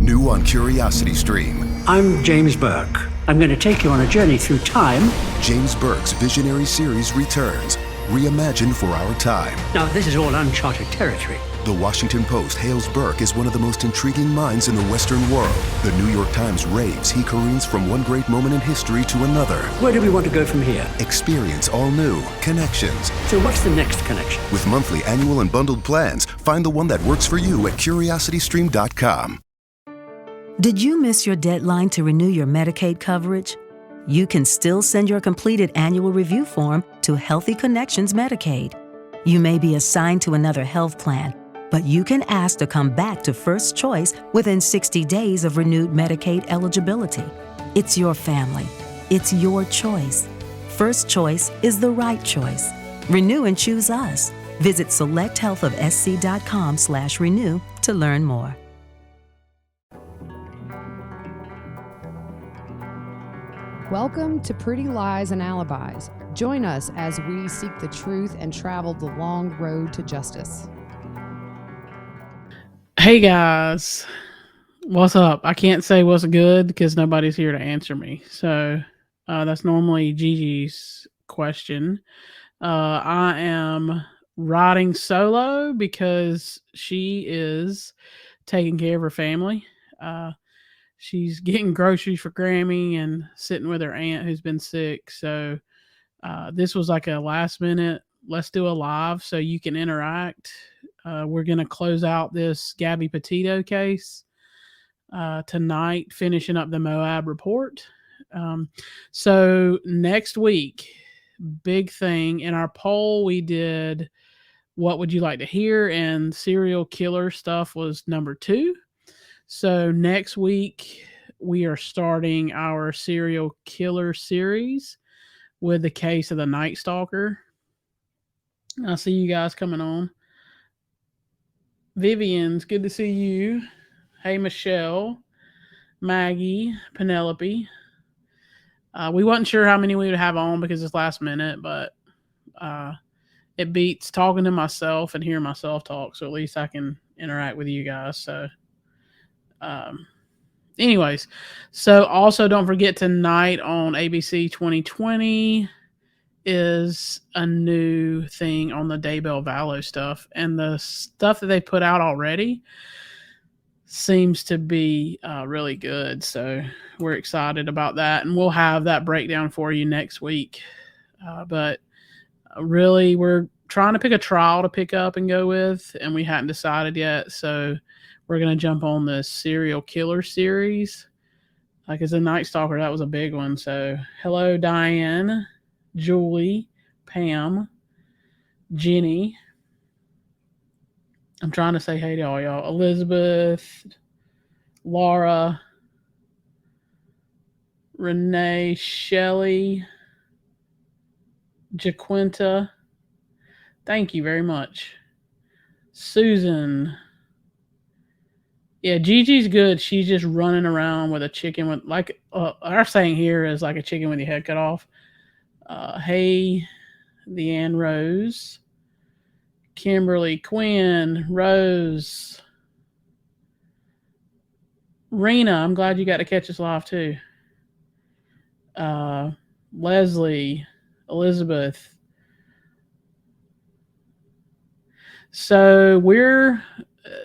New on Curiosity Stream. I'm James Burke. I'm going to take you on a journey through time. James Burke's visionary series returns, reimagined for our time. Now, this is all uncharted territory. The Washington Post hails Burke as one of the most intriguing minds in the Western world. The New York Times raves he careens from one great moment in history to another. Where do we want to go from here? Experience all new Connections. So what's the next connection? With monthly, annual, and bundled plans, find the one that works for you at CuriosityStream.com. Did you miss your deadline to renew your Medicaid coverage? You can still send your completed annual review form to Healthy Connections Medicaid. You may be assigned to another health plan, but you can ask to come back to First Choice within 60 days of renewed Medicaid eligibility. It's your family. It's your choice. First Choice is the right choice. Renew and choose us. Visit selecthealthofsc.com/renew to learn more. Welcome to Pretty Lies and Alibis. Join us as we seek the truth and travel the long road to justice. Hey guys, what's up? I can't say what's good because nobody's here to answer me. So that's normally Gigi's question. I am riding solo because she is taking care of her family. She's getting groceries for Grammy and sitting with her aunt who's been sick. So this was like a last minute, let's do a live so you can interact. We're going to close out this Gabby Petito case tonight, finishing up the Moab report. So next week, big thing in our poll, we did what would you like to hear, and serial killer stuff was number 2. So next week, we are starting our serial killer series with the case of the Night Stalker. I see you guys coming on. Vivian's good to see you. Hey, Michelle, Maggie, Penelope. We wasn't sure how many we would have on because it's last minute, but it beats talking to myself and hearing myself talk. So at least I can interact with you guys. So anyways, so also don't forget tonight on ABC 2020 is a new thing on the Daybell Vallow stuff, and the stuff that they put out already seems to be really good. So we're excited about that, and we'll have that breakdown for you next week. But really, we're trying to pick a trial to pick up and go with, and we hadn't decided yet. So we're going to jump on the serial killer series. Like as a Night Stalker, that was a big one. So hello, Diane, Julie, Pam, Jenny. I'm trying to say hey to all y'all. Elizabeth, Laura, Renee, Shelley, Jaquinta. Thank you very much. Susan. Yeah, Gigi's good. She's just running around with a chicken with, like, our saying here is like a chicken with your head cut off. Hey, the Ann Rose, Kimberly, Quinn, Rose, Rena. I'm glad you got to catch us live too. Leslie, Elizabeth. So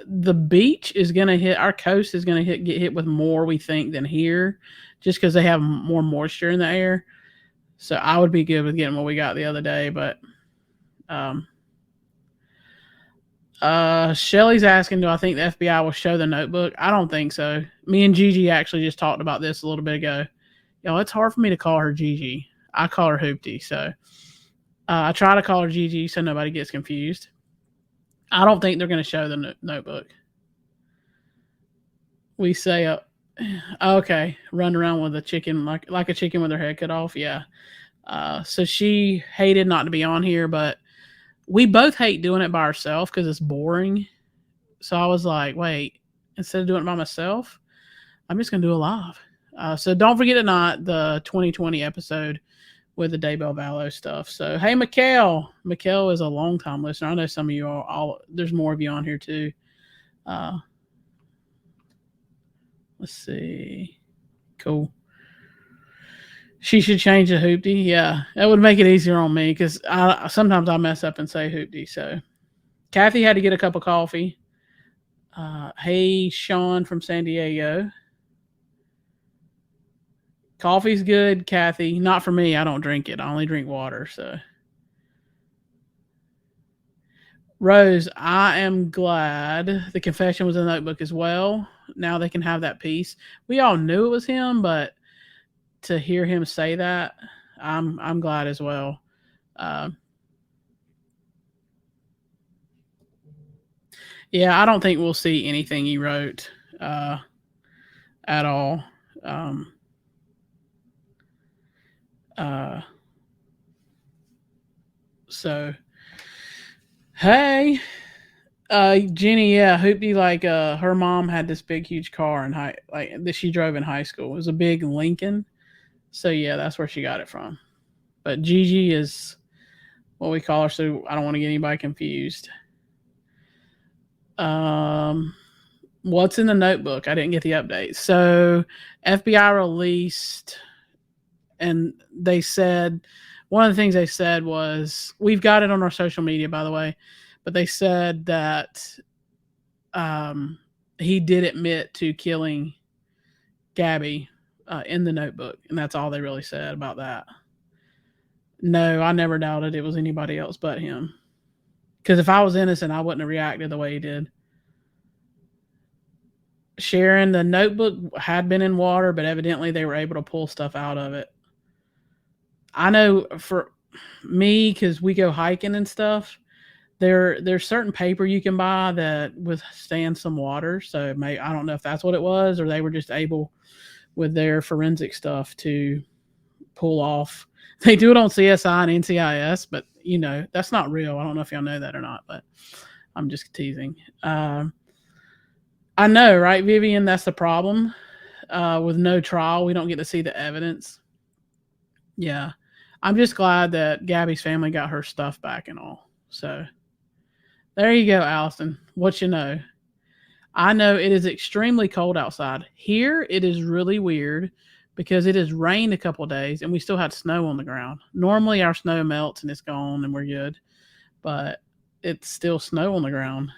the beach is going to hit, our coast is going to get hit with more, we think, than here, just because they have more moisture in the air. So I would be good with getting what we got the other day. But Shelly's asking, do I think the FBI will show the notebook? I don't think so. Me and Gigi actually just talked about this a little bit ago. It's hard for me to call her Gigi. I call her Hoopty. So I try to call her Gigi so nobody gets confused. I don't think they're going to show the notebook. We say, okay, run around with a chicken, like a chicken with her head cut off. Yeah. So she hated not to be on here, but we both hate doing it by ourselves because it's boring. So I was like, wait, instead of doing it by myself, I'm just going to do a live. So don't forget tonight, the 2020 episode with the Daybell Vallow stuff. So, hey, Mikhail. Mikhail is a long-time listener. I know some of you all there's more of you on here too. Let's see. Cool. She should change the hoopty. Yeah, that would make it easier on me because sometimes I mess up and say hoopty. So Kathy had to get a cup of coffee. Hey, Sean from San Diego. Coffee's good, Kathy. Not for me. I don't drink it. I only drink water. So, Rose, I am glad the confession was in the notebook as well. Now they can have that peace. We all knew it was him, but to hear him say that, I'm glad as well. Yeah, I don't think we'll see anything he wrote at all. So, hey, Jenny, yeah, Hoopty, like, her mom had this big, huge car in that she drove in high school. It was a big Lincoln. So, yeah, that's where she got it from. But Gigi is what we call her, so I don't want to get anybody confused. What's in the notebook? I didn't get the update. So, FBI released, and they said, one of the things they said was, we've got it on our social media, by the way, but they said that he did admit to killing Gabby in the notebook, and that's all they really said about that. No, I never doubted it was anybody else but him. Because if I was innocent, I wouldn't have reacted the way he did. Sharon, the notebook had been in water, but evidently they were able to pull stuff out of it. I know for me, because we go hiking and stuff, there's certain paper you can buy that withstands some water. So I don't know if that's what it was, or they were just able with their forensic stuff to pull off. They do it on CSI and NCIS, but that's not real. I don't know if y'all know that or not, but I'm just teasing. I know, right, Vivian? That's the problem. With no trial, we don't get to see the evidence. Yeah. I'm just glad that Gabby's family got her stuff back and all. So there you go, Allison. What you know. I know it is extremely cold outside. Here, it is really weird because it has rained a couple of days and we still had snow on the ground. Normally, our snow melts and it's gone and we're good, but it's still snow on the ground.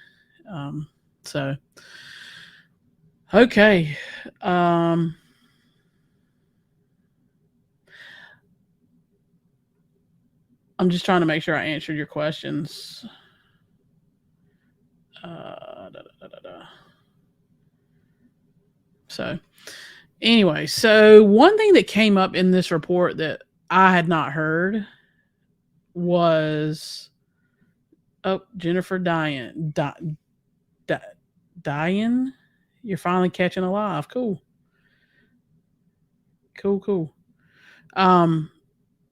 So, okay. I'm just trying to make sure I answered your questions. So, anyway, so one thing that came up in this report that I had not heard was, Jennifer Diane. Diane? You're finally catching alive. Cool.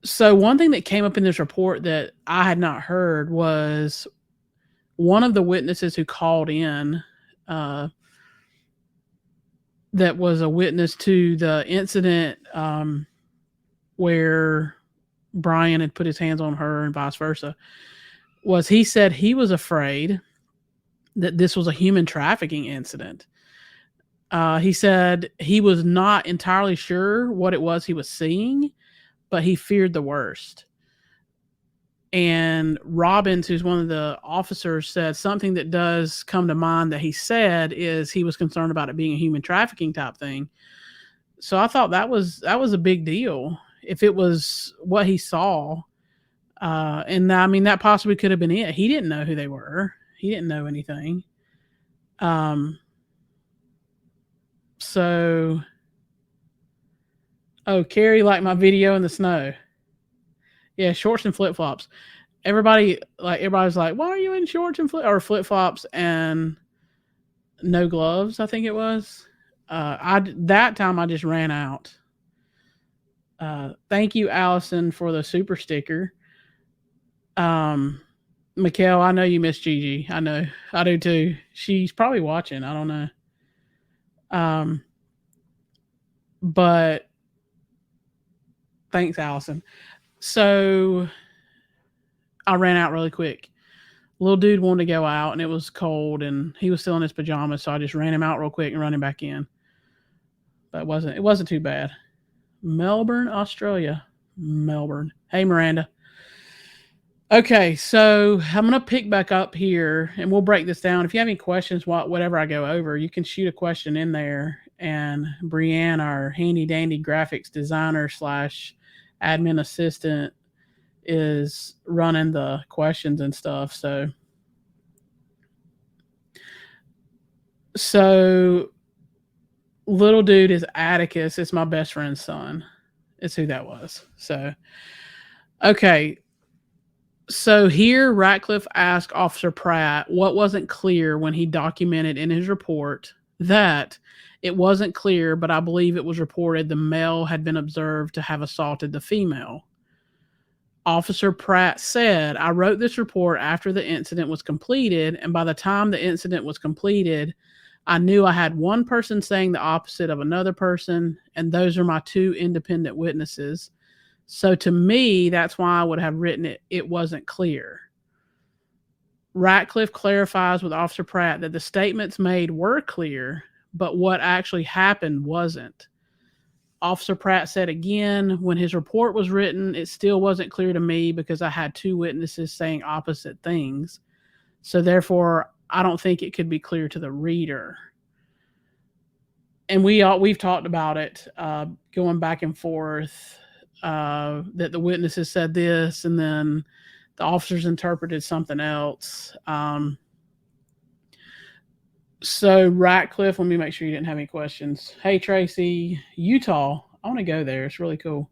So one thing that came up in this report that I had not heard was one of the witnesses who called in, that was a witness to the incident where Brian had put his hands on her and vice versa, he said he was afraid that this was a human trafficking incident. He said he was not entirely sure what it was he was seeing, but he feared the worst. And Robbins, who's one of the officers, said something that does come to mind that he said is he was concerned about it being a human trafficking type thing. So I thought that was a big deal if it was what he saw. And I mean, that possibly could have been it. He didn't know who they were. He didn't know anything. So, Carrie liked my video in the snow. Yeah, shorts and flip-flops. Everybody's like, why are you in shorts and flip-flops and no gloves? I think it was. That time I just ran out. Thank you, Allison, for the super sticker. Mikhail, I know you miss Gigi. I know. I do too. She's probably watching. I don't know. But thanks, Allison. So I ran out really quick. Little dude wanted to go out and it was cold and he was still in his pajamas. So I just ran him out real quick and run him back in. but it wasn't too bad. Melbourne, Australia. Melbourne. Hey, Miranda. Okay, so I'm going to pick back up here and we'll break this down. If you have any questions, whatever I go over, you can shoot a question in there. And Brianne, our handy dandy graphics designer / admin assistant, is running the questions and stuff. So little dude is Atticus. It's my best friend's son. It's who that was. So, okay. So here, Ratcliffe asked Officer Pratt what wasn't clear when he documented in his report that it wasn't clear, but I believe it was reported the male had been observed to have assaulted the female. Officer Pratt said, I wrote this report after the incident was completed, and by the time the incident was completed, I knew I had one person saying the opposite of another person, and those are my two independent witnesses. So to me, that's why I would have written it wasn't clear. Ratcliffe clarifies with Officer Pratt that the statements made were clear, but what actually happened wasn't. Officer Pratt said again, when his report was written, it still wasn't clear to me because I had two witnesses saying opposite things. So therefore, I don't think it could be clear to the reader. And we've talked about it, going back and forth, that the witnesses said this and then the officers interpreted something else. So Ratcliffe, let me make sure you didn't have any questions. Hey, Tracy, Utah. I want to go there. It's really cool.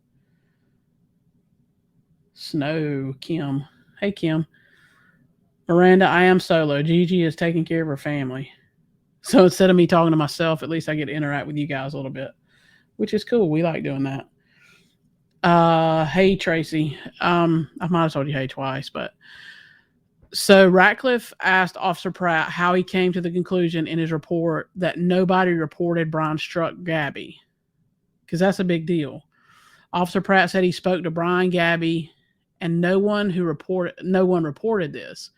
Snow, Kim. Hey, Kim. Miranda, I am solo. Gigi is taking care of her family. So instead of me talking to myself, at least I get to interact with you guys a little bit, which is cool. We like doing that. Hey, Tracy. I might have told you hey twice, but so Ratcliffe asked Officer Pratt how he came to the conclusion in his report that nobody reported Brian struck Gabby, because that's a big deal. Officer Pratt said he spoke to Brian, Gabby, and no one reported this.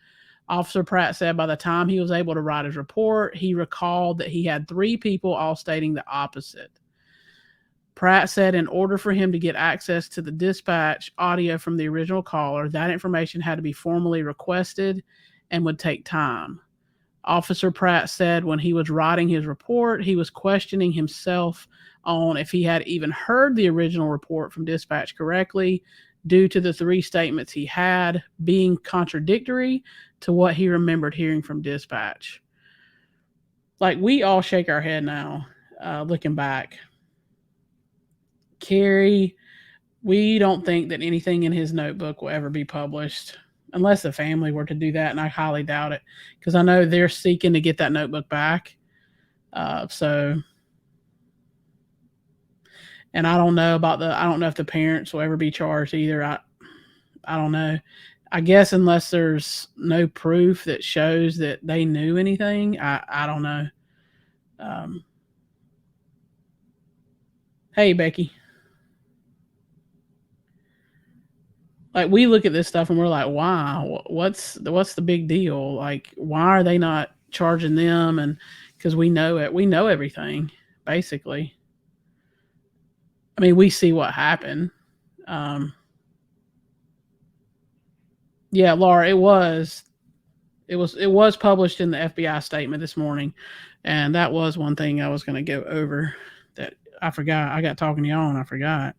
Officer Pratt said by the time he was able to write his report, he recalled that he had 3 people all stating the opposite. Pratt said in order for him to get access to the dispatch audio from the original caller, that information had to be formally requested and would take time. Officer Pratt said when he was writing his report, he was questioning himself on if he had even heard the original report from dispatch correctly due to the 3 statements he had being contradictory to what he remembered hearing from dispatch. Like, we all shake our head now, looking back. Carrie, we don't think that anything in his notebook will ever be published unless the family were to do that, and I highly doubt it because I know they're seeking to get that notebook back. And I don't know if the parents will ever be charged either. I don't know. I guess unless there's no proof that shows that they knew anything, I don't know. Hey, Becky. Like, we look at this stuff and we're like, wow, what's the big deal? Like, why are they not charging them? And because we know it, we know everything, basically. I mean, we see what happened. Yeah, Laura, it was published in the FBI statement this morning. And that was one thing I was going to go over that I forgot. I got talking to y'all and I forgot.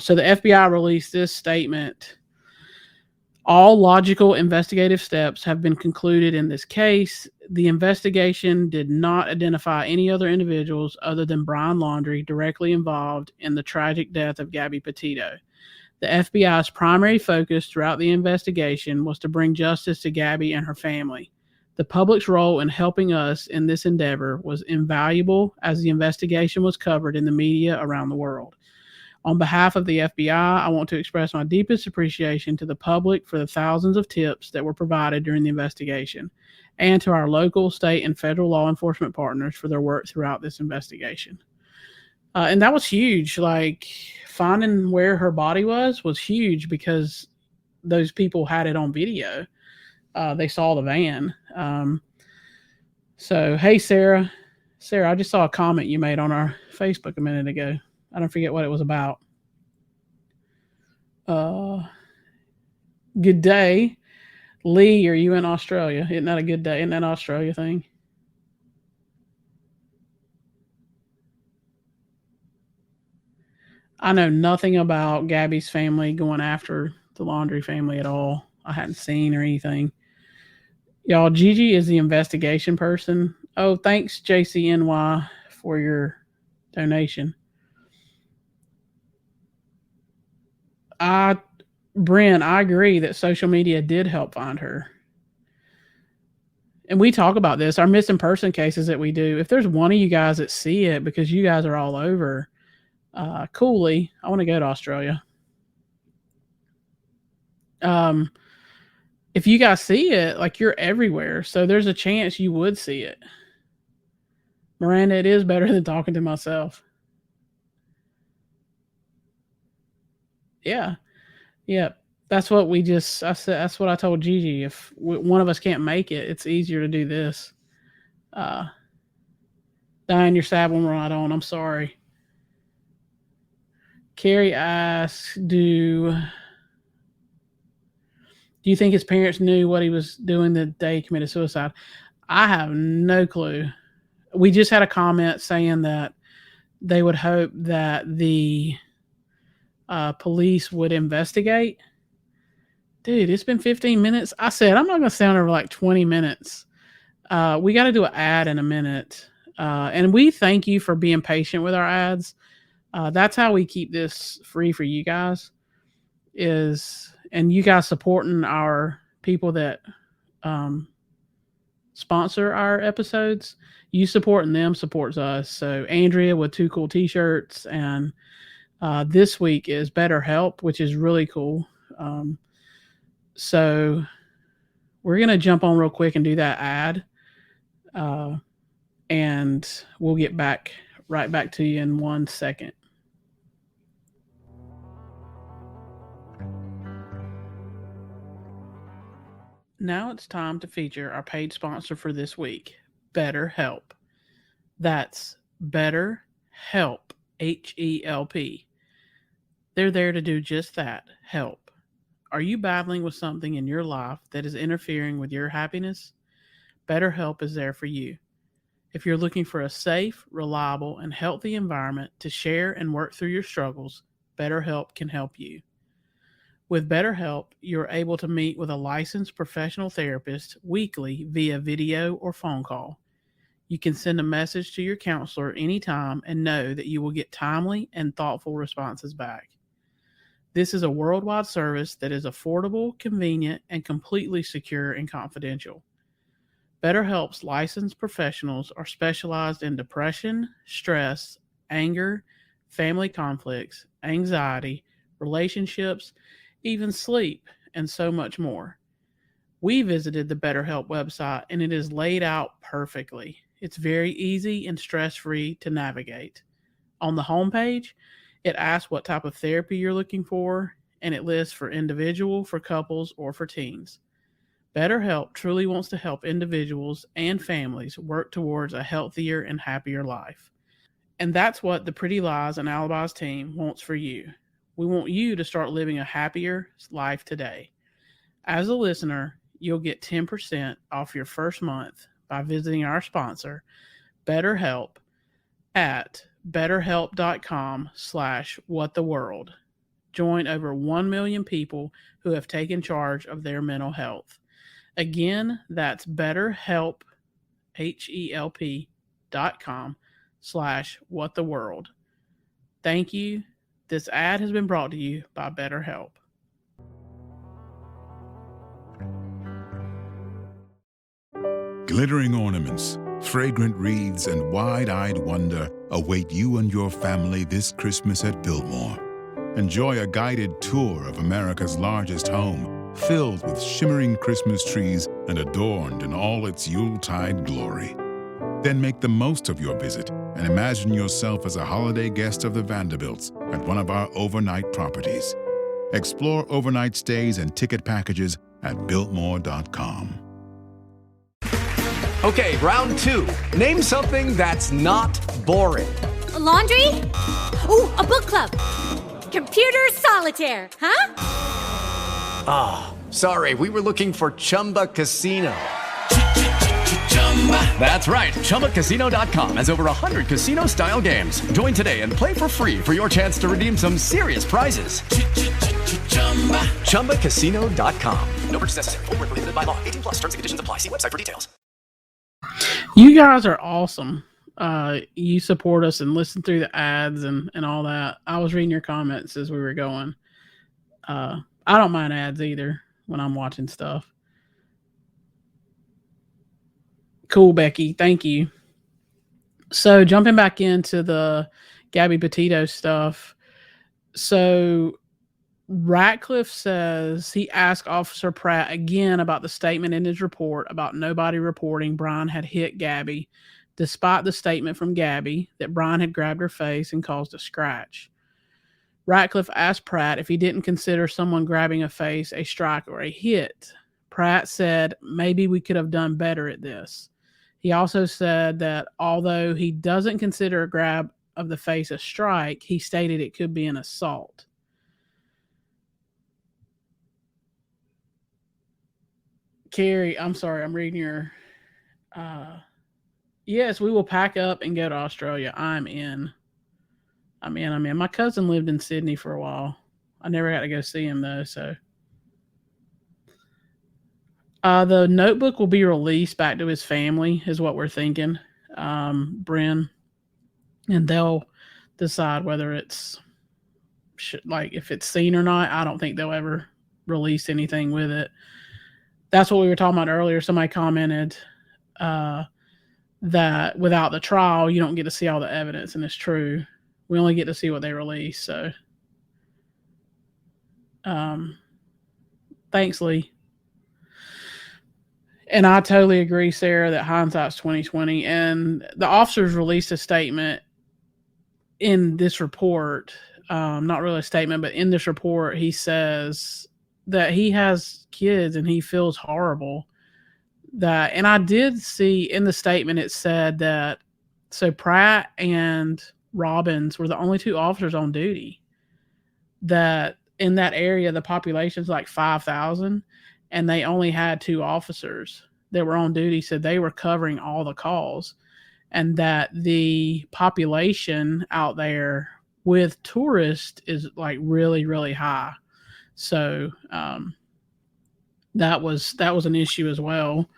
So the FBI released this statement. All logical investigative steps have been concluded in this case. The investigation did not identify any other individuals other than Brian Laundrie directly involved in the tragic death of Gabby Petito. The FBI's primary focus throughout the investigation was to bring justice to Gabby and her family. The public's role in helping us in this endeavor was invaluable as the investigation was covered in the media around the world. On behalf of the FBI, I want to express my deepest appreciation to the public for the thousands of tips that were provided during the investigation, and to our local, state, and federal law enforcement partners for their work throughout this investigation. And that was huge. Like, finding where her body was huge because those people had it on video. They saw the van. So, hey, Sarah. Sarah, I just saw a comment you made on our Facebook a minute ago. I don't forget what it was about. Good day. Lee, are you in Australia? Isn't that a good day? Isn't that an Australia thing? I know nothing about Gabby's family going after the Laundry family at all. I hadn't seen or anything. Y'all, Gigi is the investigation person. Oh, thanks, JCNY, for your donation. Bryn, I agree that social media did help find her. And we talk about this, our missing person cases that we do. If there's one of you guys that see it, because you guys are all over, Cooley, I want to go to Australia. If you guys see it, like, you're everywhere, so there's a chance you would see it. Miranda, it is better than talking to myself. Yeah. That's what I said. That's what I told Gigi. If one of us can't make it, it's easier to do this. Diane, you're sad when we're not on. I'm sorry. Carrie asks, do you think his parents knew what he was doing the day he committed suicide? I have no clue. We just had a comment saying that they would hope that the police would investigate. Dude, it's been 15 minutes. I said I'm not going to sound over like 20 minutes. We got to do an ad in a minute. And we thank you for being patient with our ads. That's how we keep this free for you guys, and you guys supporting our people that sponsor our episodes. You supporting them supports us. So Andrea with 2 cool t-shirts, and this week is BetterHelp, which is really cool. So we're going to jump on real quick and do that ad. And we'll get right back to you in 1 second. Now it's time to feature our paid sponsor for this week, BetterHelp. That's BetterHelp, H-E-L-P. They're there to do just that, help. Are you battling with something in your life that is interfering with your happiness? BetterHelp is there for you. If you're looking for a safe, reliable, and healthy environment to share and work through your struggles, BetterHelp can help you. With BetterHelp, you're able to meet with a licensed professional therapist weekly via video or phone call. You can send a message to your counselor anytime and know that you will get timely and thoughtful responses back. This is a worldwide service that is affordable, convenient, and completely secure and confidential. BetterHelp's licensed professionals are specialized in depression, stress, anger, family conflicts, anxiety, relationships, even sleep, and so much more. We visited the BetterHelp website, and it is laid out perfectly. It's very easy and stress-free to navigate. On the homepage, it asks what type of therapy you're looking for, and it lists for individual, for couples, or for teens. BetterHelp truly wants to help individuals and families work towards a healthier and happier life. And that's what the Pretty Lies and Alibis team wants for you. We want you to start living a happier life today. As a listener, you'll get 10% off your first month by visiting our sponsor, BetterHelp, at betterhelp.com/whattheworld. Join over 1 million people who have taken charge of their mental health. Again, that's BetterHelp, HELP.com/whattheworld. Thank you. This ad has been brought to you by BetterHelp. Glittering ornaments, fragrant wreaths, and wide-eyed wonder await you and your family this Christmas at Biltmore. Enjoy a guided tour of America's largest home, filled with shimmering Christmas trees and adorned in all its Yuletide glory. Then make the most of your visit and imagine yourself as a holiday guest of the Vanderbilts at one of our overnight properties. Explore overnight stays and ticket packages at Biltmore.com. Okay, round two. Name something that's not boring. A laundry? Ooh, a book club. Computer solitaire, huh? Ah, sorry, we were looking for Chumba Casino. That's right, ChumbaCasino.com has over 100 casino-style games. Join today and play for free for your chance to redeem some serious prizes. ChumbaCasino.com. No purchase necessary. Void where prohibited by law. 18 plus. Terms and conditions apply. See website for details. You guys are awesome. You support us and listen through the ads and all that. I was reading your comments as we were going. I don't mind ads either when I'm watching stuff. Cool, Becky. Thank you. So jumping back into the Gabby Petito stuff. So Ratcliffe says he asked Officer Pratt again about the statement in his report about nobody reporting Brian had hit Gabby, despite the statement from Gabby that Brian had grabbed her face and caused a scratch. Ratcliffe asked Pratt if he didn't consider someone grabbing a face a strike or a hit. Pratt said, maybe we could have done better at this. He also said that although he doesn't consider a grab of the face a strike, he stated it could be an assault. Carrie, I'm sorry, I'm reading your... yes, we will pack up and go to Australia. I'm in. My cousin lived in Sydney for a while. I never got to go see him, though, so... the notebook will be released back to his family, is what we're thinking, Bryn. And they'll decide whether it's, if it's seen or not. I don't think they'll ever release anything with it. That's what we were talking about earlier. Somebody commented that without the trial, you don't get to see all the evidence, and it's true. We only get to see what they release, so. Thanks, Lee. And I totally agree, Sarah, that hindsight's 20/20. And the officers released a statement in this report, not really a statement, but in this report, he says that he has kids and he feels horrible. And I did see in the statement, it said that, so Pratt and Robbins were the only two officers on duty. That in that area, the population's like 5,000. And they only had two officers that were on duty, so they were covering all the calls. And that the population out there with tourists is like really, really high. So that was an issue as well.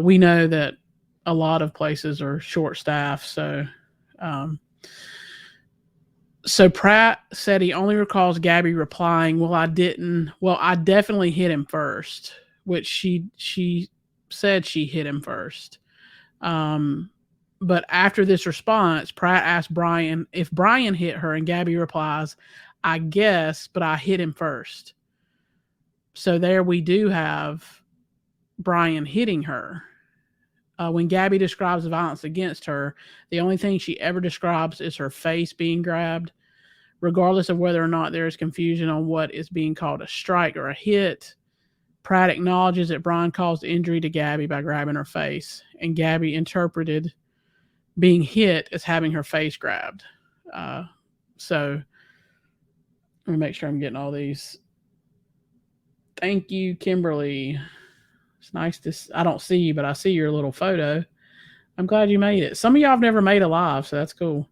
We know that a lot of places are short-staffed, so... So Pratt said he only recalls Gabby replying, I definitely hit him first, which she said she hit him first. But after this response, Pratt asked Brian if Brian hit her, and Gabby replies, I guess, but I hit him first. So there we do have Brian hitting her. When Gabby describes the violence against her, the only thing she ever describes is her face being grabbed. Regardless of whether or not there is confusion on what is being called a strike or a hit, Pratt acknowledges that Brian caused injury to Gabby by grabbing her face, and Gabby interpreted being hit as having her face grabbed. So let me make sure I'm getting all these. Thank you, Kimberly. It's nice to... I don't see you, but I see your little photo. I'm glad you made it. Some of y'all have never made a live, so that's cool.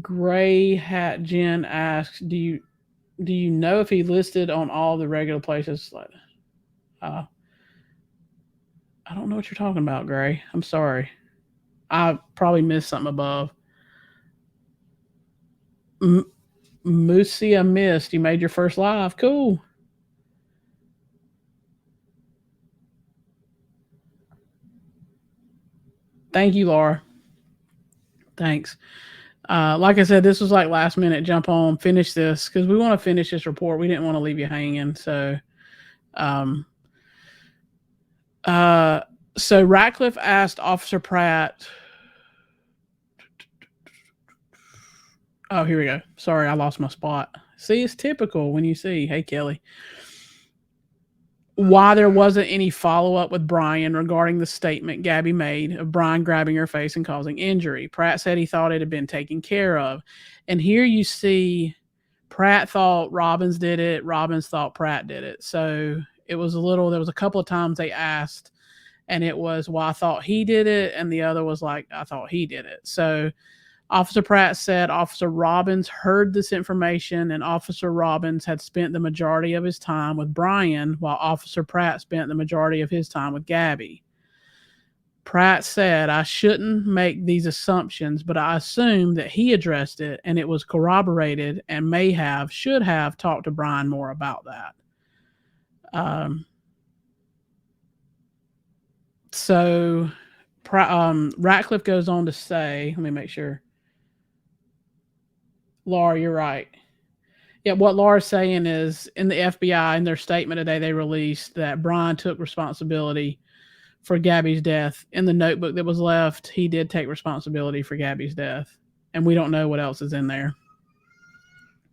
Gray Hat Jen asks, do you know if he listed on all the regular places? I don't know what you're talking about, Gray. I'm sorry. I probably missed something above. Musia missed. You made your first live. Cool. Thank you, Laura. Thanks. Like I said, this was like last minute jump on, finish this because we want to finish this report. We didn't want to leave you hanging. So Ratcliffe asked Officer Pratt. Oh, here we go. Sorry, I lost my spot. See, it's typical when you see, hey, Kelly. why there wasn't any follow-up with Brian regarding the statement Gabby made of Brian grabbing her face and causing injury. Pratt said he thought it had been taken care of. And here you see Pratt thought Robbins did it. Robbins thought Pratt did it. So there was a couple of times they asked, and it was, well, I thought he did it. And the other was like, I thought he did it. So Officer Pratt said Officer Robbins heard this information, and Officer Robbins had spent the majority of his time with Brian, while Officer Pratt spent the majority of his time with Gabby. Pratt said, I shouldn't make these assumptions, but I assume that he addressed it and it was corroborated and should have talked to Brian more about that. So Ratcliffe goes on to say, let me make sure. Laura, you're right. Yeah, what Laura's saying is in the FBI, in their statement today, they released that Brian took responsibility for Gabby's death. In the notebook that was left, he did take responsibility for Gabby's death. And we don't know what else is in there.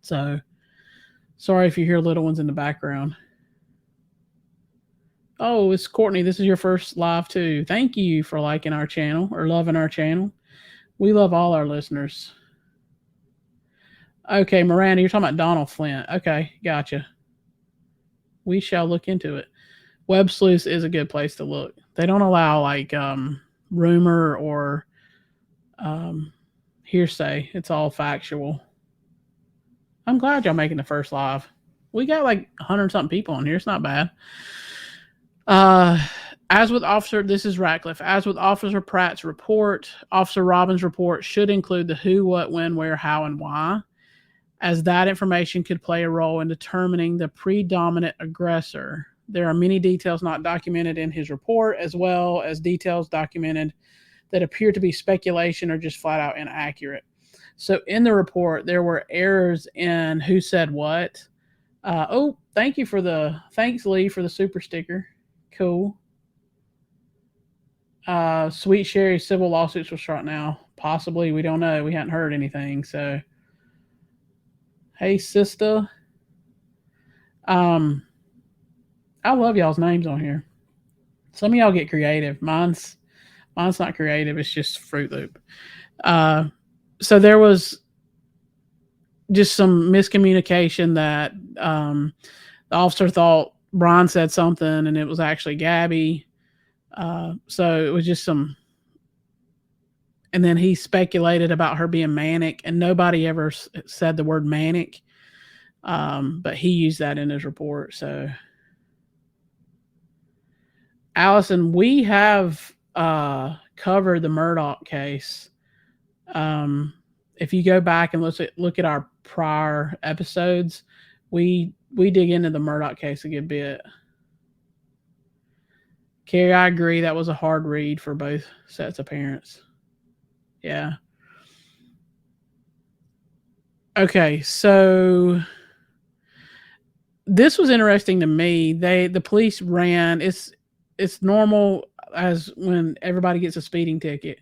So, sorry if you hear little ones in the background. Oh, it's Courtney. This is your first live too. Thank you for liking our channel or loving our channel. We love all our listeners. Okay, Miranda, you're talking about Donald Flint. Okay, gotcha. We shall look into it. Web Sleuth is a good place to look. They don't allow like rumor or hearsay. It's all factual. I'm glad y'all making the first live. We got like 100-something people on here. It's not bad. This is Ratcliffe. As with Officer Pratt's report, Officer Robbins' report should include the who, what, when, where, how, and why, as that information could play a role in determining the predominant aggressor. There are many details not documented in his report, as well as details documented that appear to be speculation or just flat out inaccurate. So in the report, there were errors in who said what. Thanks, Lee, for the super sticker. Cool. Sweet Sherry, civil lawsuits will start now. Possibly. We don't know. We hadn't heard anything. So, hey, sister. I love y'all's names on here. Some of y'all get creative. Mine's not creative. It's just Fruit Loop. So there was just some miscommunication that the officer thought Brian said something and it was actually Gabby. So it was just some, and then he speculated about her being manic, and nobody ever said the word manic. But he used that in his report. So Allison, we have covered the Murdoch case. If you go back and look at our prior episodes, we dig into the Murdoch case a good bit. Carrie, I agree. That was a hard read for both sets of parents. Yeah. Okay, so this was interesting to me. The police ran. It's normal as when everybody gets a speeding ticket.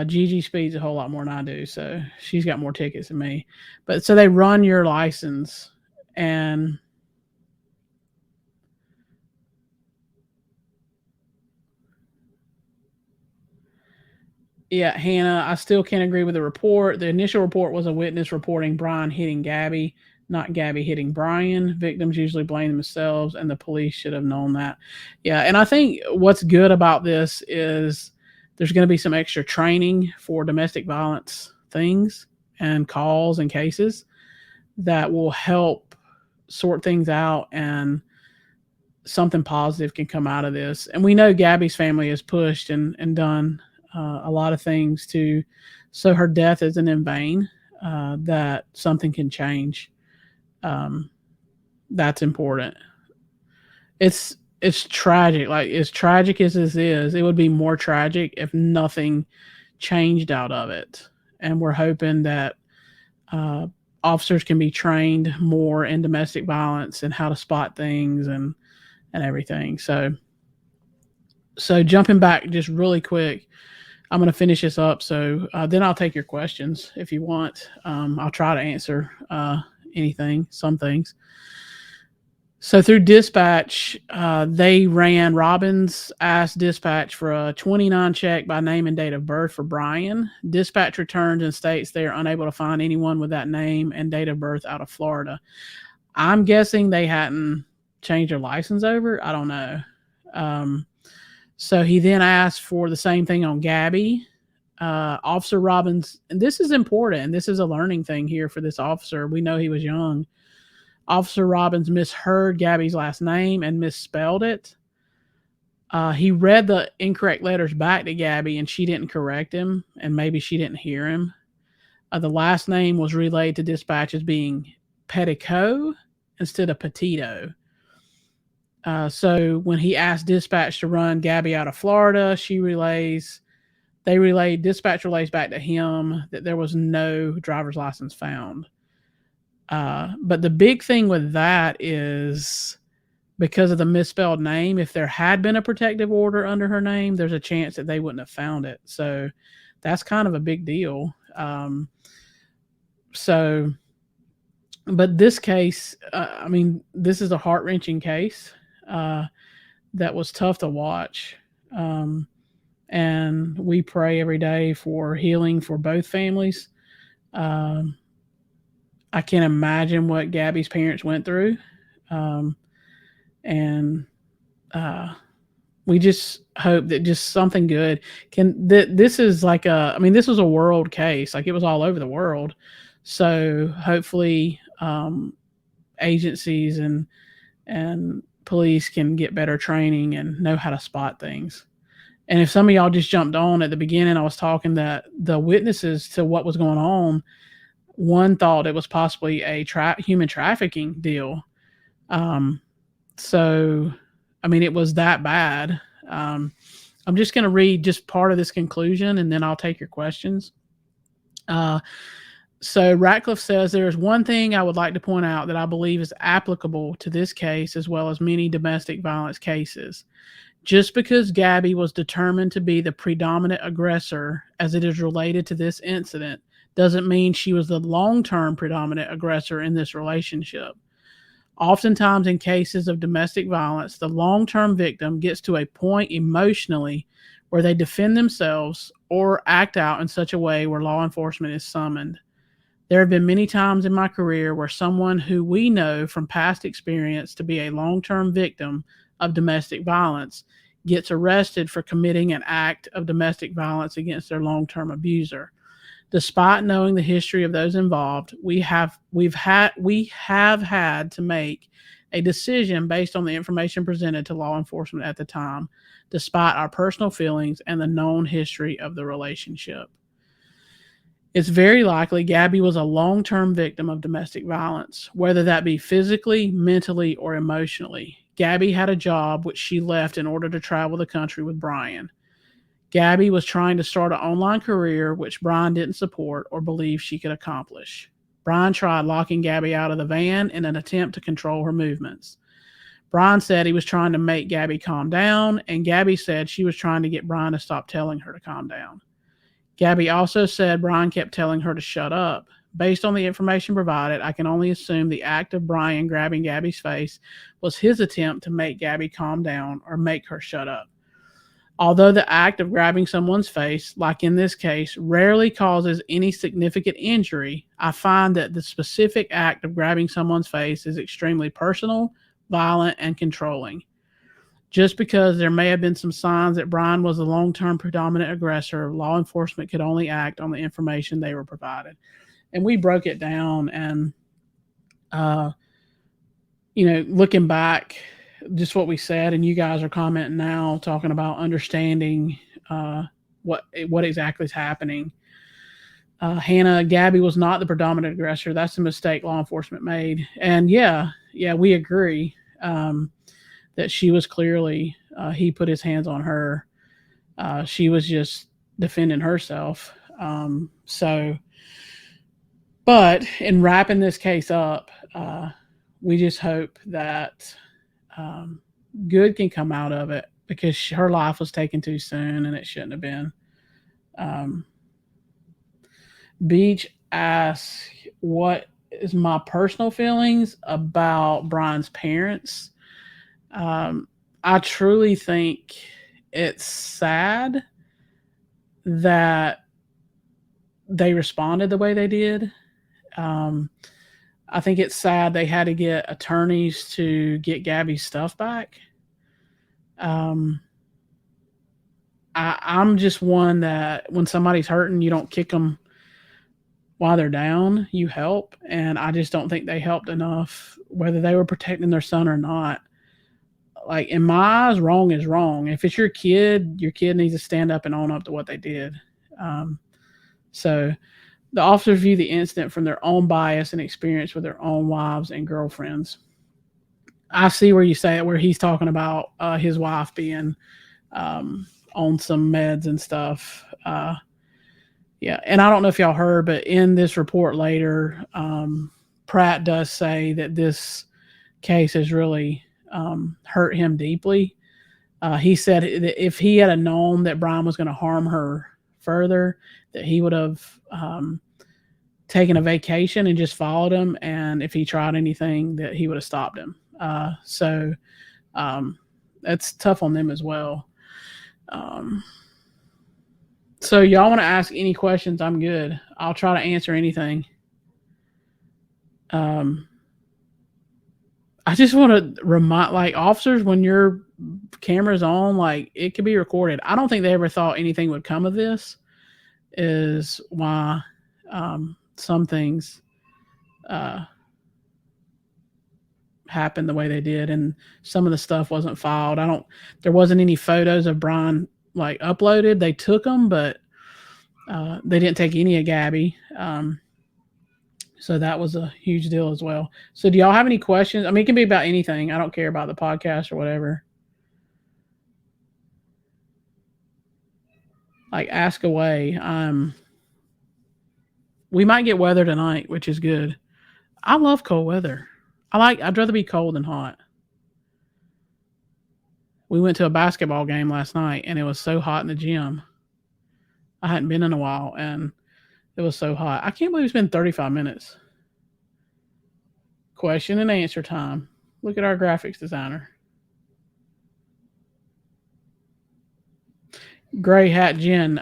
Gigi speeds a whole lot more than I do, so she's got more tickets than me. But so they run your license, and yeah, Hannah, I still can't agree with the report. The initial report was a witness reporting Brian hitting Gabby, not Gabby hitting Brian. Victims usually blame themselves, and the police should have known that. Yeah, and I think what's good about this is there's going to be some extra training for domestic violence things and calls and cases that will help sort things out, and something positive can come out of this. And we know Gabby's family has pushed and done a lot of things so her death isn't in vain, that something can change. That's important. It's tragic. Like, as tragic as this is, it would be more tragic if nothing changed out of it. And we're hoping that officers can be trained more in domestic violence and how to spot things and everything. So jumping back just really quick, I'm going to finish this up. So then I'll take your questions if you want. I'll try to answer some things. So through dispatch, they ran Robbins asked dispatch for a 29 check by name and date of birth for Brian. Dispatch returns and states they are unable to find anyone with that name and date of birth out of Florida. I'm guessing they hadn't changed their license over. I don't know. So he then asked for the same thing on Gabby. Officer Robbins, and this is important, and this is a learning thing here for this officer. We know he was young. Officer Robbins misheard Gabby's last name and misspelled it. He read the incorrect letters back to Gabby, and she didn't correct him, and maybe she didn't hear him. The last name was relayed to dispatch as being Petito instead of Petito. So when he asked dispatch to run Gabby out of Florida, dispatch relays back to him that there was no driver's license found. But the big thing with that is because of the misspelled name, if there had been a protective order under her name, there's a chance that they wouldn't have found it. So that's kind of a big deal. But this case, this is a heart-wrenching case that was tough to watch. And we pray every day for healing for both families. I can't imagine what Gabby's parents went through. We just hope that just something good this is like this was a world case. Like, it was all over the world. So hopefully agencies and police can get better training and know how to spot things. And if some of y'all just jumped on at the beginning, I was talking that the witnesses to what was going on, one thought it was possibly a human trafficking deal. It was that bad. I'm just going to read just part of this conclusion, and then I'll take your questions. So Ratcliffe says, there is one thing I would like to point out that I believe is applicable to this case as well as many domestic violence cases. Just because Gabby was determined to be the predominant aggressor as it is related to this incident doesn't mean she was the long-term predominant aggressor in this relationship. Oftentimes in cases of domestic violence, the long-term victim gets to a point emotionally where they defend themselves or act out in such a way where law enforcement is summoned. There have been many times in my career where someone who we know from past experience to be a long-term victim of domestic violence gets arrested for committing an act of domestic violence against their long-term abuser. Despite knowing the history of those involved, we have had to make a decision based on the information presented to law enforcement at the time, despite our personal feelings and the known history of the relationship. It's very likely Gabby was a long-term victim of domestic violence, whether that be physically, mentally, or emotionally. Gabby had a job which she left in order to travel the country with Brian. Gabby was trying to start an online career which Brian didn't support or believe she could accomplish. Brian tried locking Gabby out of the van in an attempt to control her movements. Brian said he was trying to make Gabby calm down, and Gabby said she was trying to get Brian to stop telling her to calm down. Gabby also said Brian kept telling her to shut up. Based on the information provided, I can only assume the act of Brian grabbing Gabby's face was his attempt to make Gabby calm down or make her shut up. Although the act of grabbing someone's face, like in this case, rarely causes any significant injury, I find that the specific act of grabbing someone's face is extremely personal, violent, and controlling. Just because there may have been some signs that Brian was the long-term predominant aggressor, law enforcement could only act on the information they were provided. And we broke it down, and, looking back, just what we said, and you guys are commenting now, talking about understanding what exactly is happening. Hannah, Gabby was not the predominant aggressor. That's a mistake law enforcement made. And yeah, we agree that she was clearly, he put his hands on her. She was just defending herself. But in wrapping this case up, we just hope that good can come out of it, because her life was taken too soon and it shouldn't have been. Beach asks, what is my personal feelings about Brian's parents. I truly think it's sad that they responded the way they did. I think it's sad they had to get attorneys to get Gabby's stuff back. I'm just one that when somebody's hurting, you don't kick them while they're down, you help. And I just don't think they helped enough, whether they were protecting their son or not. Like, in my eyes, wrong is wrong. If it's your kid needs to stand up and own up to what they did. So the officers view the incident from their own bias and experience with their own wives and girlfriends. I see where you say it, where he's talking about his wife being on some meds and stuff. Yeah, and I don't know if y'all heard, but in this report later, Pratt does say that this case has really hurt him deeply. He said that if he had known that Brian was going to harm her further, that he would have taken a vacation and just followed him, and if he tried anything, that he would have stopped him. So that's tough on them as well. So y'all want to ask any questions? I'm good. I'll try to answer anything. I just want to remind, like, officers, when your camera's on, like, it could be recorded. I don't think they ever thought anything would come of this, is why some things happened the way they did, and some of the stuff wasn't filed. There wasn't any photos of Brian like uploaded. They took them, but they didn't take any of Gabby. So that was a huge deal as well. So do y'all have any questions? I mean, it can be about anything. I don't care about the podcast or whatever. Like, ask away. We might get weather tonight, which is good. I love cold weather. I'd rather be cold than hot. We went to a basketball game last night, and it was so hot in the gym. I hadn't been in a while, and it was so hot. I can't believe it's been 35 minutes. Question and answer time. Look at our graphics designer. Gray Hat Jen.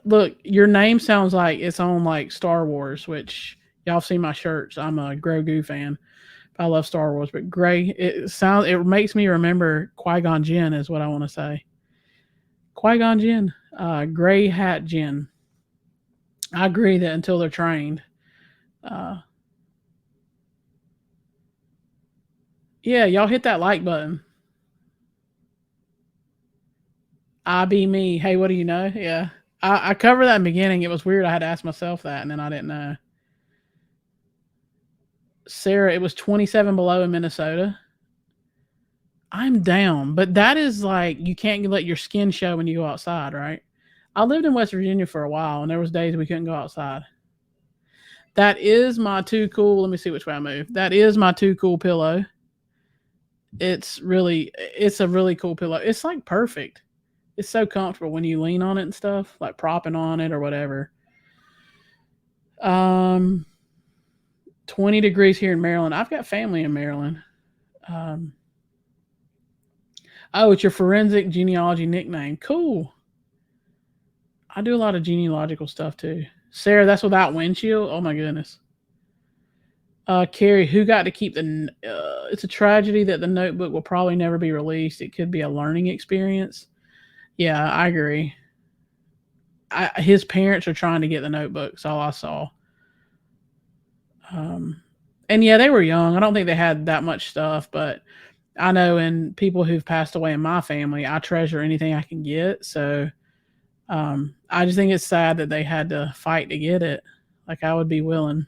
Look, your name sounds like it's on like Star Wars, which y'all see my shirts. I'm a Grogu fan. I love Star Wars, but Gray, it makes me remember Qui-Gon Jinn is what I want to say. Qui-Gon Jinn, Gray Hat Jinn. I agree that until they're trained. Yeah, y'all hit that like button. I be me. Hey, what do you know? Yeah. I covered that in the beginning. It was weird. I had to ask myself that, and then I didn't know. Sarah, it was 27 below in Minnesota. I'm down, but that is like, you can't let your skin show when you go outside, right? I lived in West Virginia for a while, and there was days we couldn't go outside. That is my Too Cool. Let me see which way I move. That is my Too Cool pillow. It's a really cool pillow. It's like perfect. It's so comfortable when you lean on it and stuff, like propping on it or whatever. 20 degrees here in Maryland. I've got family in Maryland. It's your forensic genealogy nickname. Cool. I do a lot of genealogical stuff too. Sarah, that's without windshield? Oh my goodness. Carrie, who got to keep it's a tragedy that the notebook will probably never be released. It could be a learning experience. Yeah, I agree. His parents are trying to get the notebook. That's all I saw. And yeah, they were young. I don't think they had that much stuff, but I know in people who've passed away in my family, I treasure anything I can get. So I just think it's sad that they had to fight to get it. Like, I would be willing.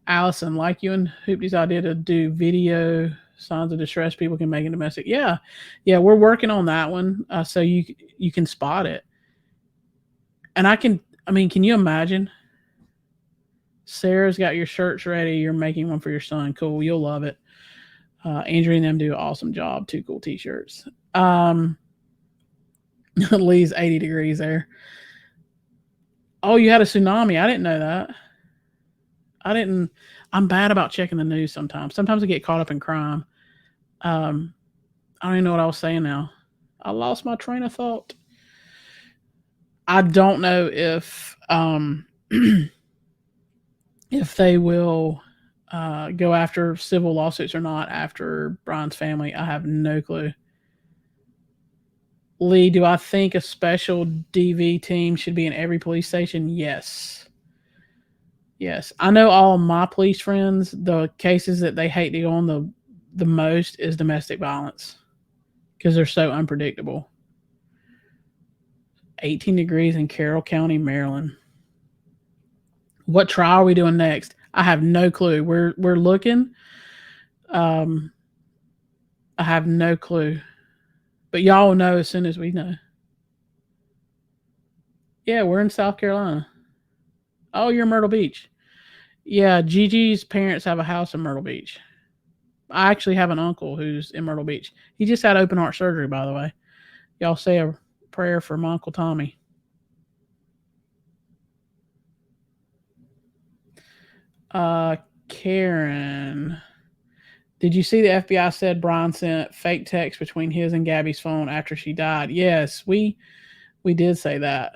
Allison, like you and Hoopty's idea to do video signs of distress people can make in domestic. Yeah, we're working on that one. So you can spot it. And can you imagine? Sarah's got your shirts ready. You're making one for your son. Cool. You'll love it. Andrew and them do an awesome job. 2 cool t-shirts. Lee's 80 degrees there. Oh, you had a tsunami. I didn't know that. I'm bad about checking the news sometimes. Sometimes I get caught up in crime. I don't even know what I was saying now. I lost my train of thought. I don't know if if they will go after civil lawsuits or not after Brian's family. I have no clue. Lee, do I think a special DV team should be in every police station? Yes. Yes. I know all of my police friends, the cases that they hate to go on the most is domestic violence because they're so unpredictable. 18 degrees in Carroll County, Maryland. What trial are we doing next? I have no clue. We're looking. I have no clue. But y'all will know as soon as we know. Yeah, we're in South Carolina. Oh, you're in Myrtle Beach. Yeah, Gigi's parents have a house in Myrtle Beach. I actually have an uncle who's in Myrtle Beach. He just had open heart surgery, by the way. Y'all say a prayer for my Uncle Tommy. Karen, did you see the FBI said Brian sent fake text between his and Gabby's phone after she died? Yes, we did say that.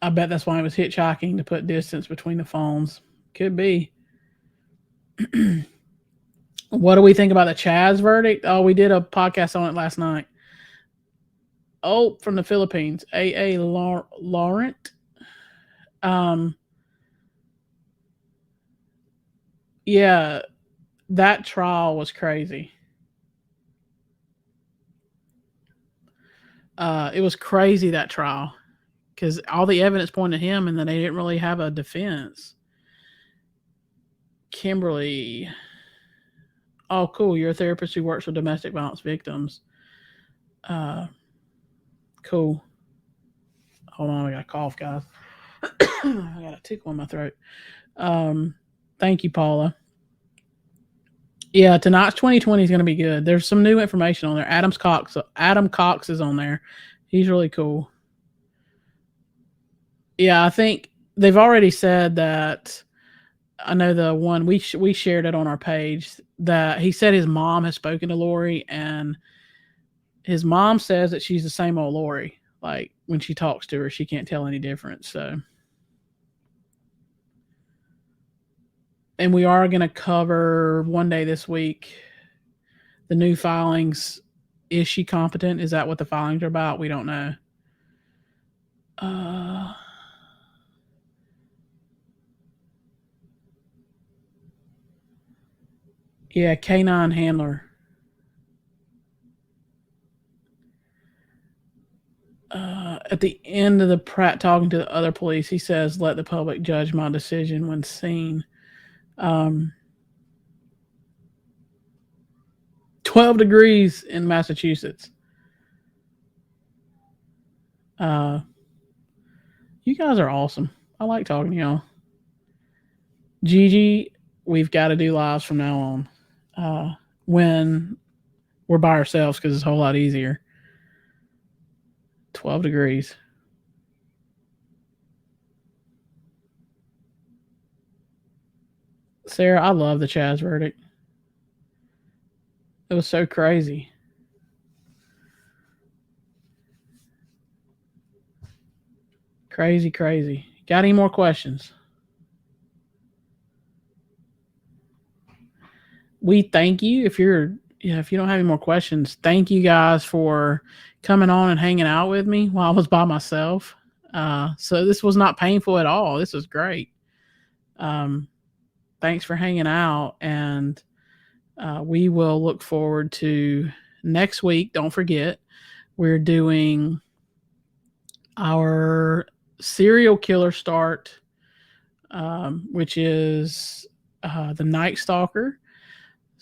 I bet that's why it was hitchhiking to put distance between the phones. Could be. What do we think about the Chaz verdict? Oh, we did a podcast on it last night. Oh, from the Philippines. A.A. Laurent. Yeah, that trial was crazy. It was crazy, that trial, because all the evidence pointed to him and then they didn't really have a defense. Kimberly. Oh, cool. You're a therapist who works with domestic violence victims. Cool. Hold on. I got a cough, guys. I got a tickle in my throat. Thank you, Paula. Yeah, tonight's 2020 is going to be good. There's some new information on there. Adam Cox is on there. He's really cool. Yeah, I think they've already said that. I know the one we shared it on our page that he said his mom has spoken to Lori, and his mom says that she's the same old Lori. Like when she talks to her, she can't tell any difference. So, and we are going to cover one day this week the new filings. Is she competent? Is that what the filings are about? We don't know. Yeah, canine handler. At the end of the Pratt talking to the other police, he says, "Let the public judge my decision when seen." 12 degrees in Massachusetts. You guys are awesome. I like talking to y'all. Gigi, we've got to do lives from now on. When we're by ourselves because it's a whole lot easier. 12 degrees. Sarah, I love the Chaz verdict. It was so crazy. Crazy. Got any more questions? We thank you. If you don't have any more questions, thank you guys for coming on and hanging out with me while I was by myself. So this was not painful at all. This was great. Thanks for hanging out, and we will look forward to next week. Don't forget, we're doing our serial killer start, which is the Night Stalker.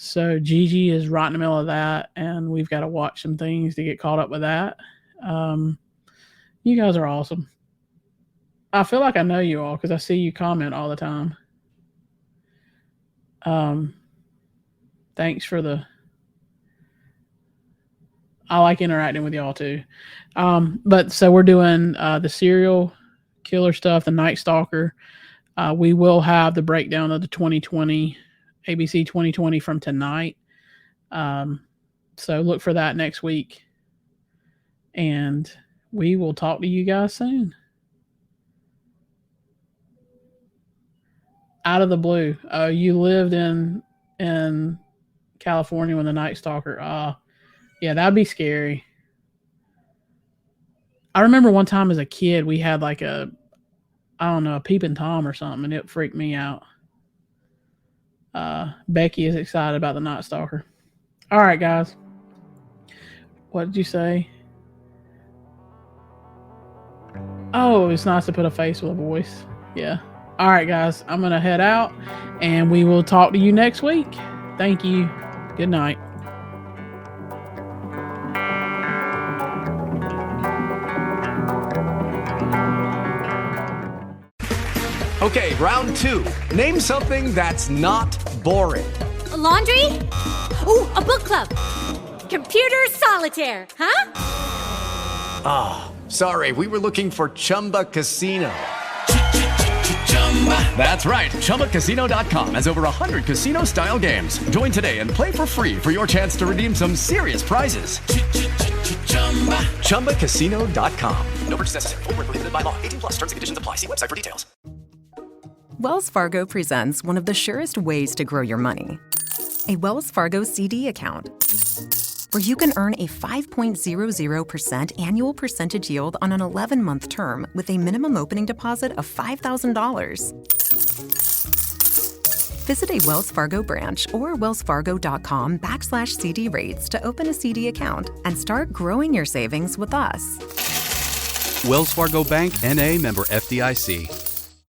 So Gigi is right in the middle of that, and we've got to watch some things to get caught up with that. You guys are awesome. I feel like I know you all because I see you comment all the time. Thanks for I like interacting with y'all too. But so we're doing the serial killer stuff, the Night Stalker. We will have the breakdown of the 2020 ABC 2020 from tonight. So look for that next week. And we will talk to you guys soon. Out of the blue. You lived in California when the Night Stalker. Yeah, that'd be scary. I remember one time as a kid, we had like a peeping Tom or something, and it freaked me out. Becky is excited about the Night Stalker. All right, guys. What did you say? Oh, it's nice to put a face with a voice. Yeah. All right, guys. I'm going to head out, and we will talk to you next week. Thank you. Good night. Okay, round 2. Name something that's not boring. A laundry? Ooh, a book club. Computer solitaire, huh? Ah, sorry, we were looking for Chumba Casino. That's right, ChumbaCasino.com has over 100 casino-style games. Join today and play for free for your chance to redeem some serious prizes. ChumbaCasino.com. No purchase necessary. Void where prohibited by law. 18+ terms and conditions apply. See website for details. Wells Fargo presents one of the surest ways to grow your money. A Wells Fargo CD account, where you can earn a 5.00% annual percentage yield on an 11-month term with a minimum opening deposit of $5,000. Visit a Wells Fargo branch or wellsfargo.com/CD rates to open a CD account and start growing your savings with us. Wells Fargo Bank, N.A., member FDIC.